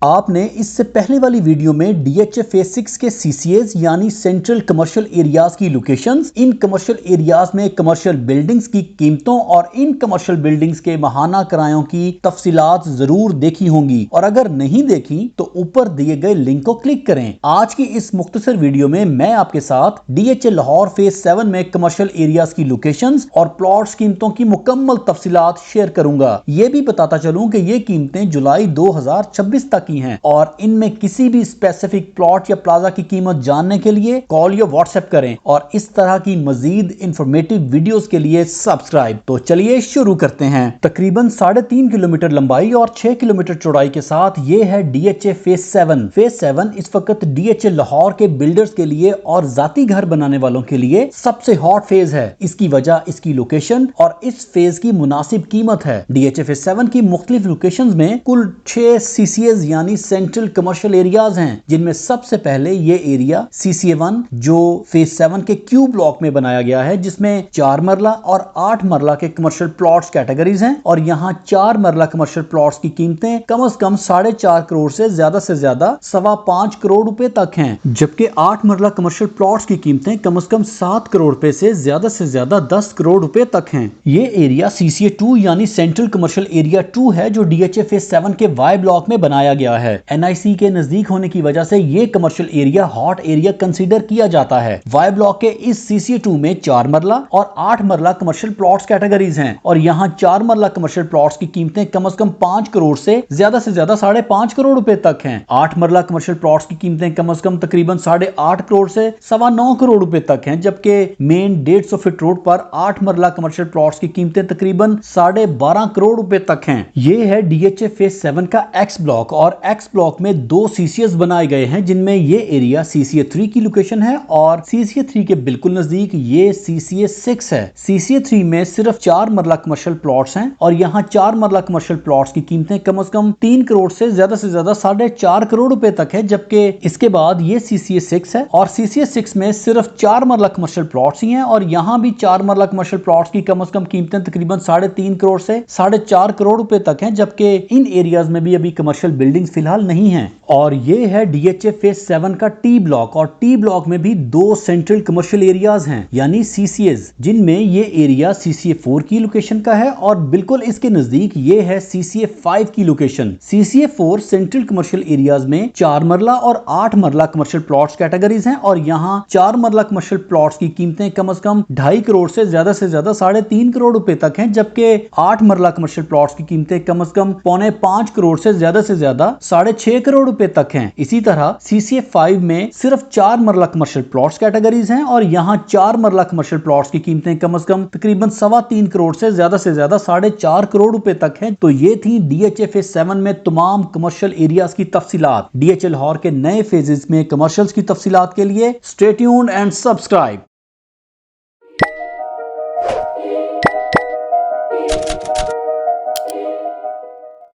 आपने इससे पहले वाली वीडियो में डीएचए फेज 6 के सीसीएज यानी सेंट्रल कमर्शियल एरियाज की लोकेशंस, इन कमर्शियल एरियाज में कमर्शियल बिल्डिंग्स की कीमतों और इन कमर्शियल बिल्डिंग्स के माहाना किरायों की तफसीलात जरूर देखी होंगी, और अगर नहीं देखी तो ऊपर दिए गए लिंक को क्लिक करें। आज की इस मुख्तसर वीडियो में मैं आपके साथ डीएचए लाहौर फेज 7 में कमर्शियल एरियाज की लोकेशंस और प्लॉट्स कीमतों की मुकम्मल तफसीलात शेयर करूंगा। ये भी बताता चलूं कि ये कीमतें जुलाई 2026 तक हैं और इनमें किसी भी स्पेसिफिक प्लॉट या प्लाजा की कीमत जानने के लिए कॉल या व्हाट्सएप करें, और इस तरह की मजीद इंफॉर्मेटिव वीडियोस के लिए सब्सक्राइब। तो चलिए शुरू करते हैं। तकरीबन 3.5 किलोमीटर लंबाई और 6 किलोमीटर चौड़ाई के साथ ये है डीएचए फेज 7। फेज 7 इस वक्त डीएचए लाहौर के बिल्डर्स के लिए और जाती घर बनाने वालों के लिए सबसे हॉट फेज है। इसकी वजह इसकी लोकेशन और इस फेज की मुनासिब कीमत है। डीएचए फेज 7 की मुख्तलिफ लोकेशंस में कुल 6 सीसीएज यानी सेंट्रल कमर्शियल एरियाज हैं, जिनमें सबसे पहले ये एरिया सीसीए 1 जो फेज 7 के क्यू ब्लॉक में बनाया गया है, जिसमें 4 मरला और 8 मरला के कमर्शियल प्लॉट्स कैटेगरीज हैं, और यहाँ 4 मरला कमर्शियल प्लॉट्स की कीमतें कम से कम 4.5 करोड़ से ज्यादा 5.25 करोड़ रुपए तक हैं, जबकि 8 मरला कमर्शियल प्लॉट्स की कीमतें कम से कम 7 करोड़ रुपए से ज्यादा 10 करोड़ रुपए तक हैं। ये एरिया सीसीए 2 यानी सेंट्रल कमर्शियल एरिया 2 है, जो डीएचए फेज 7 के वाई ब्लॉक में बनाया गया है। एनआईसी के नजदीक होने की वजह से ये commercial area hot area consider किया जाता है। वाई ब्लॉक के इस सीसीए 2 में 4 मरला और 8 मरला कमर्शियल प्लॉट्स कैटेगरीज हैं, और यहाँ 4 मरला कमर्शियल प्लॉट्स की कीमतें कम से कम 5 करोड़ से ज्यादा 5.5 करोड़ रुपए तक हैं। 8 मरला कमर्शियल प्लॉट्स की कीमतें कम से कम तकरीबन 8.5 करोड़ से 9.25 करोड़ रुपए तक हैं, जबकि मेन 150 फीट रोड पर 8 मरला कमर्शियल प्लॉट्स की कीमतें तकरीबन 12.5 करोड़ रुपए तक हैं। ये है डीएचए फेज 7 का एक्स ब्लॉक, और एक्स ब्लॉक में 2 सीसीएस बनाए गए हैं, जिनमें ये एरिया सीसीए 3 की लोकेशन है, और सीसीए 3 के बिल्कुल नजदीक ये सीसीए 6 है। सीसीए 3 में सिर्फ 4 मरला कमर्शियल प्लॉट्स हैं, और यहाँ 4 मरला कमर्शियल प्लॉट्स की कीमतें कम से कम 3 करोड़ से ज्यादा 4.5 करोड़ रुपए तक है, जबकि इसके बाद ये सीसीए 6 है, और सीसीए 6 में सिर्फ 4 मरला कमर्शियल प्लॉट्स ही हैं, और यहाँ भी 4 मरला कमर्शियल प्लॉट्स की कम से कम कीमतें तकरीबन 3.5 करोड़ से 4.5 करोड़ रुपए तक हैं, जबकि इन एरियाज में भी अभी कमर्शियल बिल्डिंग्स फिलहाल नहीं है। और ये है डीएचए फेज 7 का टी ब्लॉक, और टी ब्लॉक में भी 2 सेंट्रल कमर्शियल एरियाज हैं यानी सीसीएज, जिनमें ये एरिया सीसीए 4 की लोकेशन का है, और बिल्कुल इसके नजदीक ये है सीसीए 5 की location. CCA 4 central commercial areas में 4 मरला और 8 मरला कमर्शियल प्लॉट्स कैटेगरीज हैं, और यहाँ 4 मरला कमर्शियल प्लॉट्स की कीमतें कम से कम 2.5 करोड़ से ज्यादा 3.5 करोड़ रुपए तक हैं, जबकि 8 मरला कमर्शियल प्लॉट्स की कीमतें कम से कम 4.25 करोड़ से ज्यादा 6.5 करोड़ रुपए तक हैं। इसी तरह सीसीए 5 में सिर्फ 4 मरला कमर्शियल प्लॉट्स कैटेगरीज हैं, और यहाँ 4 मरला कमर्शियल प्लॉट्स की कीमतें कम से कम तकरीबन 3.25 करोड़ से ज्यादा 4.5 करोड़ रुपए तक हैं। तो ये थी डीएचए फेज 7 में तमाम कमर्शियल एरियाज की तफसीलात। डीएचए लाहौर के नए फेजेस में कमर्शियल्स की तफसीलात के लिए स्टे ट्यून्ड एंड सब्सक्राइब।